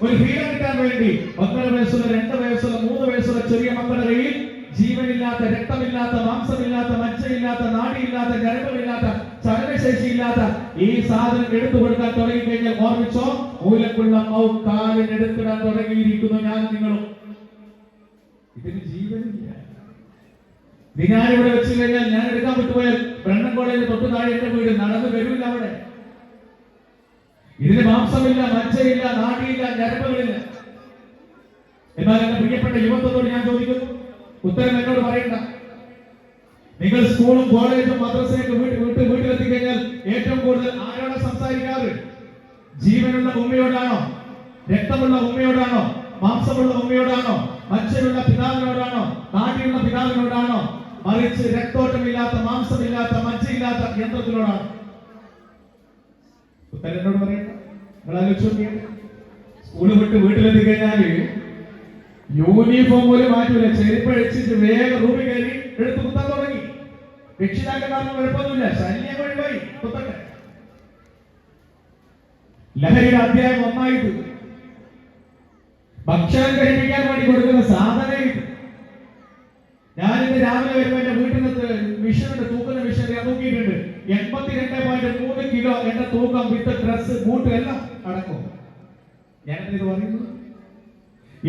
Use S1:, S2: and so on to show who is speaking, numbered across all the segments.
S1: ഒരു ഫ്രീഡം കിട്ടാൻ വേണ്ടി 1.5 വയസ്സുള്ള 2 വയസ്സുള്ള 3 വയസ്സുള്ള ചെറിയ മക്കളുടെ കയ്യിൽ ജീവനില്ലാത്ത, രക്തമില്ലാത്ത, മാംസമില്ലാത്ത, മജ്ജയില്ലാത്ത, നാടിയില്ലാത്ത, ഞരമ്പമില്ലാത്ത, ചലനശേഷിയില്ലാത്ത ഈ സാധനം എടുത്തു കൊടുക്കാൻ തുടങ്ങിക്കഴിഞ്ഞാൽ ഓർമ്മിച്ചോ, മൂലക്കുള്ള കാലിനെടുത്തിടാൻ തുടങ്ങിയിരിക്കുന്നു ഞാൻ നിങ്ങളും. ഇതിന് ജീവനില്ല. ഞാനിവിടെ വെച്ച് കഴിഞ്ഞാൽ ഞാൻ എടുക്കാൻ വിട്ടുപോയാൽ ബ്രണ്ണൻ കോളേജിൽ തൊട്ട് താഴെ എന്റെ വീട്, നടന്നു വരില്ല അവിടെ. ഇതിന് മാംസമില്ല, മജ്ജയില്ല, നാടിയില്ല, ഞരമ്പുകളില്ല. എന്നാൽ എന്റെ പ്രിയപ്പെട്ട യുവത്വത്തോട് ഞാൻ ചോദിക്കുന്നു, ഉത്തരം എന്നോട് പറയണ്ട. നിങ്ങൾ സ്കൂളും കോളേജും മദ്രസയൊക്കെ വീട്ടിലെത്തി കഴിഞ്ഞാൽ ഏറ്റവും കൂടുതൽ ആരോടെ സംസാരിക്കാറ്? ജീവനുള്ള ഉമ്മയോടാണോ? രക്തമുള്ള ഉമ്മയോടാണോ? മാംസമുള്ള ഉമ്മയോടാണോ? മജ്ജയുള്ള പിതാവിനോടാണോ? നാടിയുള്ള പിതാവിനോടാണോ? മറിച്ച് രക്തോട്ടമില്ലാത്ത, മാംസമില്ലാത്ത, മജ്ജയില്ലാത്ത യന്ത്രത്തിനോടാണ്. ഉത്തരം എന്നോട് പറയണ്ട. നിങ്ങൾ ആലോചിച്ച് നോക്കിയാൽ സ്കൂള് വിട്ട് വീട്ടിലെത്തി കഴിഞ്ഞാല് യൂണിഫോം പോലും മാറ്റൂല, ചെരുപ്പ് അഴിച്ചിട്ട് വേഗം റൂമിൽ കയറി എടുത്ത് കുത്താൻ തുടങ്ങി. രക്ഷിതാക്കന്മാർക്ക് കുഴപ്പമൊന്നുമില്ല, ശല്യം ഒഴിവായി, കുത്തട്ടെ. ലഹരിയുടെ അധ്യായം ഒന്നായിട്ട് ഭക്ഷണം കഴിപ്പിക്കാൻ വേണ്ടി കൊടുക്കുന്ന സാധനമായിട്ട്. ഞാനിന്ന് രാവിലെ വരുമ്പോ എന്റെ വീട്ടിൽ നിന്ന് മിഷനുണ്ട്, തൂക്കുന്ന മിഷൻ ഞാൻ തൂക്കിയിട്ടുണ്ട്. 82.3 കിലോ എന്റെ തൂക്കം വിത്ത് ഡ്രസ്, ബൂട്ട് എല്ലാം അടക്കും. ഞാനെന്ത് പറയുന്നു?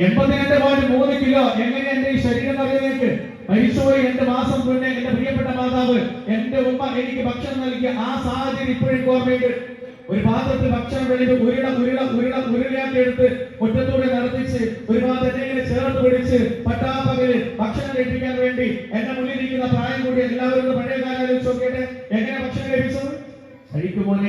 S1: 82.3 കിലോ. എങ്ങനെ എന്റെ ഈ ശരീരം പറയുന്നേക്ക്? മരിച്ചുപോയി 2 മാസം മുന്നേ എന്റെ പ്രിയപ്പെട്ട മാതാവ്, എന്റെ ഉമ്മ എനിക്ക് ഭക്ഷണം നൽകിയ ആ സാഹചര്യം ഇപ്പോഴും ഓർമ്മയുണ്ട്. ഒരു പാത്രത്തിൽ ഭക്ഷണം വെളിയിൽ ഉരുളയാക്കി എടുത്ത് മുറ്റത്തൂടെ നടത്തിച്ച് ഒരു ഭാഗത്ത് എന്നെ ചേർത്ത് പിടിച്ച് പട്ടാപ്പകല് ഭക്ഷണം കഴിപ്പിക്കാൻ വേണ്ടി എന്റെ മുന്നിലിരിക്കുന്ന പ്രായം കൂടി എല്ലാവരും പഴയ കാലം ആലോചിച്ച് നോക്കിയിട്ട് എങ്ങനെ ഭക്ഷണം കഴിപ്പിച്ചത്? കഴിക്കുമോനെ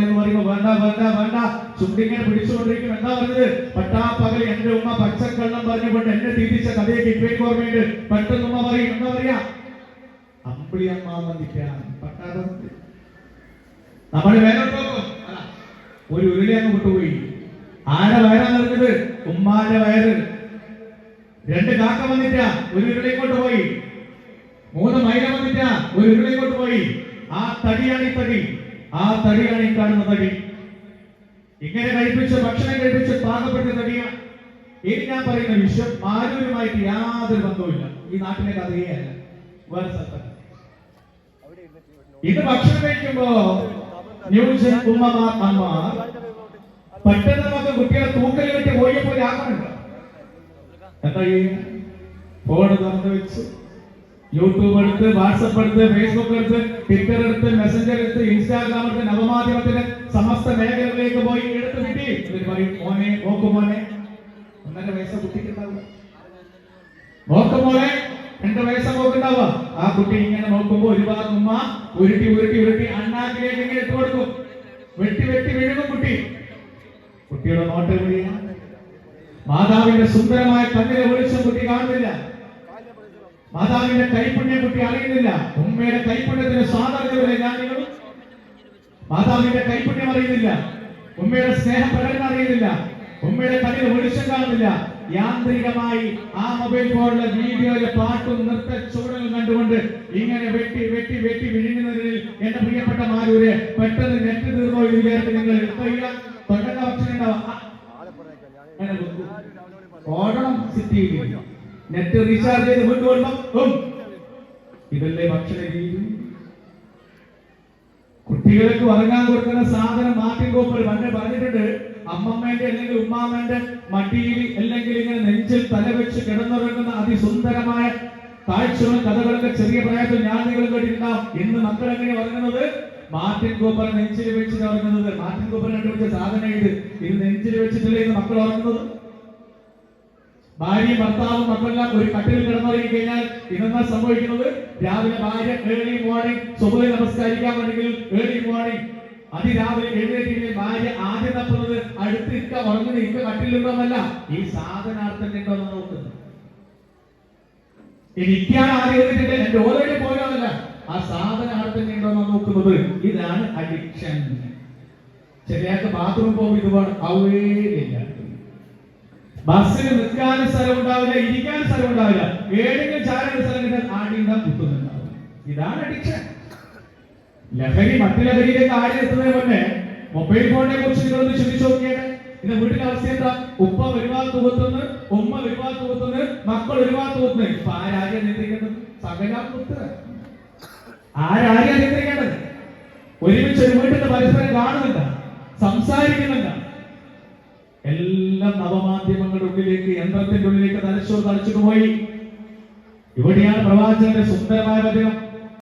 S1: എന്ന് പറയുമ്പോ വേണ്ട വേണ്ട വേണ്ട ചുണ്ടിങ്ങനെ പിടിച്ചുകൊണ്ടിരിക്കും. എന്താ പറഞ്ഞത്? പട്ടാപ്പകൽ എന്റെ ഉമ്മ പച്ചക്കള്ളം പറഞ്ഞുകൊണ്ട് എന്നെ തിരിച്ച കഥയൊക്കെ ഇപ്പോഴേക്ക് ഓർമ്മയുണ്ട്. പെട്ടെന്ന് ഉമ്മ പറയും, എന്താ പറയാ? അമ്പിളി അമ്മ വന്നിക്കാൻ പട്ടാപത്തിൽ നമ്മൾ വേനോട്ടോ ഒരു ഉരുളി അങ്ങ് വിട്ടുപോയി. ആരുടെ വയറാ നിറഞ്ഞത്? ഉമ്മാന്റെ വയറ്. 2 കാക്ക വന്നിട്ടാ ഒരു ഉരുളിക്കോട്ട് പോയി. 3 മൈല വന്നിട്ടാ ഒരു ഉരുളിക്കോട്ട് പോയി. ആ തടിയാണ് ഈ തടി, ആ തടിയാണ് ഈ കാണുന്ന തടി. ഇങ്ങനെ കഴിപ്പിച്ച് ഭക്ഷണം കഴിപ്പിച്ച് പാകപ്പെട്ട തടിയാണ്. ഇനി ഞാൻ പറയുന്ന വിഷയം ആരോഗ്യമായിട്ട് യാതൊരു ബന്ധവുമില്ല. ഈ നാട്ടിലെ കഥയേ അല്ല, വേറെ സ്ഥലത്താണ്. ഇത് ഭക്ഷണം കഴിക്കുമ്പോ ന്യൂജൻ ഉമ്മമാർ, അമ്മമാർ പെട്ടെന്ന് നമുക്ക് കുട്ടികളെ തൂക്കൽ കെട്ടി പോയപ്പോൾ ആക്കണുണ്ടോ? എന്താ ചെയ്യുക? ഫോൺ തുറന്ന് വെച്ച് യൂട്യൂബ് എടുത്ത്, വാട്സപ്പ് എടുത്ത്, ഫേസ്ബുക്ക് എടുത്ത്, ട്വിറ്റർ എടുത്ത്, മെസ്സഞ്ചർ എടുത്ത്, ഇൻസ്റ്റാഗ്രാം എടുത്ത്, നവമാധ്യമത്തിന്റെ സമസ്ത മേഖലകളിലേക്ക് പോയി എടുത്ത് വിട്ടി പറയും, മോനെ നോക്കുമോനെ. 1.5 വയസ്സ് കുട്ടിക്കുണ്ടാവുക. നോക്കുമോനെ 2 വയസ്സ് നോക്കുണ്ടാവുക. ആ കുട്ടി ഇങ്ങനെ നോക്കുമ്പോ ഒരുപാട് ഉമ്മ ഉരുട്ടി അണ്ണാക്കിലേക്ക് ഇങ്ങനെ ഇട്ട് കൊടുക്കും. വെട്ടി വിഴുങ്ങും കുട്ടി. കുട്ടിയുടെ നോട്ടം എവിടെയാണ്? മാതാവിന്റെ സുന്ദരമായ കണ്ണിലെ വെളിച്ചം കുട്ടി കാണുന്നില്ല. മാതാവിന്റെ കൈപുണ്യം കുട്ടി അറിയുന്നില്ല. ഉമ്മയുടെ കൈപുണ്യത്തിന് സ്വാതന്ത്ര്യമില്ല. ഞാൻ നിങ്ങളും മാതാവിന്റെ കൈപുണ്യം അറിയുന്നില്ല. ഉമ്മയുടെ സ്നേഹപ്രകടനം അറിയുന്നില്ല. ഉമ്മയുടെ കണ്ണിൽ വെളിച്ചം കാണുന്നില്ല. യാന്ത്രികമായി ആ മൊബൈൽ ഫോണിലെ വീഡിയോയിലെ പാട്ടും നൃത്ത ചുവടുകളും കണ്ടുകൊണ്ട് ഇങ്ങനെ വെട്ടി വിഴുങ്ങുന്നതിൽ എന്റെ പ്രിയപ്പെട്ട മാരൂരെ പെട്ടെന്ന് നെറ്റ് തീർന്നോ എന്ന് വിചാരിച്ച് നിങ്ങൾ തൊണ്ടൊക്കെ ഭക്ഷണം ഉണ്ടാവാം. ഓടണം സിറ്റിയിൽ നെറ്റ് റീചാർജ് ചെയ്ത് വീണ്ടും ഇതല്ലേ ഭക്ഷണ രീതി. കുട്ടികൾക്ക് ഉറങ്ങാൻ കൊടുക്കുന്ന സാധനം മാർട്ടിൻ കോപ്പർ പണ്ട് പറഞ്ഞിട്ടുണ്ട്. അമ്മമ്മേന്റെ അല്ലെങ്കിൽ ഉമ്മാമ്മന്റെ മടിയിൽ അല്ലെങ്കിൽ ഇങ്ങനെ നെഞ്ചിൽ തലവെച്ച് കിടന്നുറങ്ങുന്ന അതിസുന്ദരമായ കാഴ്ചകളും കഥകളൊക്കെ ചെറിയ പ്രായത്തിൽ ഞാൻ നിങ്ങൾ കേട്ടിട്ടുണ്ടാവും. ഇന്ന് മക്കൾ എങ്ങനെ ഉറങ്ങുന്നത്? മാർട്ടിൻ കോപ്പർ നെഞ്ചിൽ വെച്ചിട്ട് ഉറങ്ങുന്നത്. മാർട്ടിൻ കോപ്പർ കണ്ടുപിടിച്ച സാധനം ഇത് നെഞ്ചിൽ വെച്ചിട്ടല്ലേ ഇന്ന് മക്കൾ ഉറങ്ങുന്നത്. ഭാര്യയും ഭർത്താവും മക്കളെല്ലാം ഒരു കട്ടിൽ കിടന്നുറങ്ങി കഴിഞ്ഞാൽ ഇതെന്താ സംഭവിക്കുന്നത്? രാവിലെ ഭാര്യ ഏർലി മോർണിംഗ് സുബഹി നമസ്കരിക്കാൻ വേണമെങ്കിൽ ഏർലി മോർണിംഗ് അതിരാവിലെ എഴുന്നേറ്റ് ഭാര്യ ആദ്യം തപ്പുന്നത് അടുത്തിരിക്ക ഉറങ്ങുന്ന ഇക്ക കട്ടിലുണ്ടോന്നല്ല, ഈ സാധനാർത്ഥം ഉണ്ടോന്ന് നോക്കുന്നത്. എനിക്കാണ് ആദ്യം എഴുതിട്ട് എന്റെ ഓൾറെഡി പോയതല്ല, ആ സാധനാർത്ഥം ഉണ്ടോന്ന് നോക്കുന്നത്. ഇതാണ് അഡിക്ഷൻ. ശരിയാക്ക് ബാത്റൂം പോകും ഇതുപോലെ അവയില്ല. ബസ്സിന് നിൽക്കാനും സ്ഥലം ഉണ്ടാവില്ല, ഇരിക്കാനും സ്ഥലം ഉണ്ടാവില്ല. ഏതെങ്കിലും ചാരന്റെ സ്ഥലം കിട്ടാൻ ആടിയുണ്ടാ കുത്തുന്നുണ്ടാവും. ഇതാണ് അഡിക്ഷൻ. ലഹരി മറ്റു ലഹരിയിലേക്ക് ആടി എത്തുന്നതിന് മുന്നേ മൊബൈൽ ഫോണിനെ കുറിച്ച് നിങ്ങളൊന്ന് ചിന്തിച്ചു നോക്കിയാൽ ഇന്ന് വീട്ടിലെ അവസ്ഥ എന്താ? ഉപ്പ ഒരുപാട് തൂത്തുന്നു, ഉമ്മ ഒരുപാട് തൂത്തുന്നു, മക്കൾ ഒരുപാട് തൂത്തുന്നു. ഇപ്പൊ ആരാര്യ നിയന്ത്രിക്കേണ്ടത്? സകല പുത്ര ആരാര്യ നിയന്ത്രിക്കേണ്ടത്? ഒരുമിച്ച് ഒരു വീട്ടിൽ പരസ്പരം കാണുന്നുണ്ട, സംസാരിക്കുന്നുണ്ട. എല്ലാം നവമാധ്യമങ്ങളുടെ ഉള്ളിലേക്ക്, യന്ത്രത്തിന്റെ ഉള്ളിലേക്ക് തലച്ചോറ് തളിച്ചിട്ട് പോയി. ഇവിടെയാണ് പ്രവാചകന്റെ സുന്ദരമായ വചനം.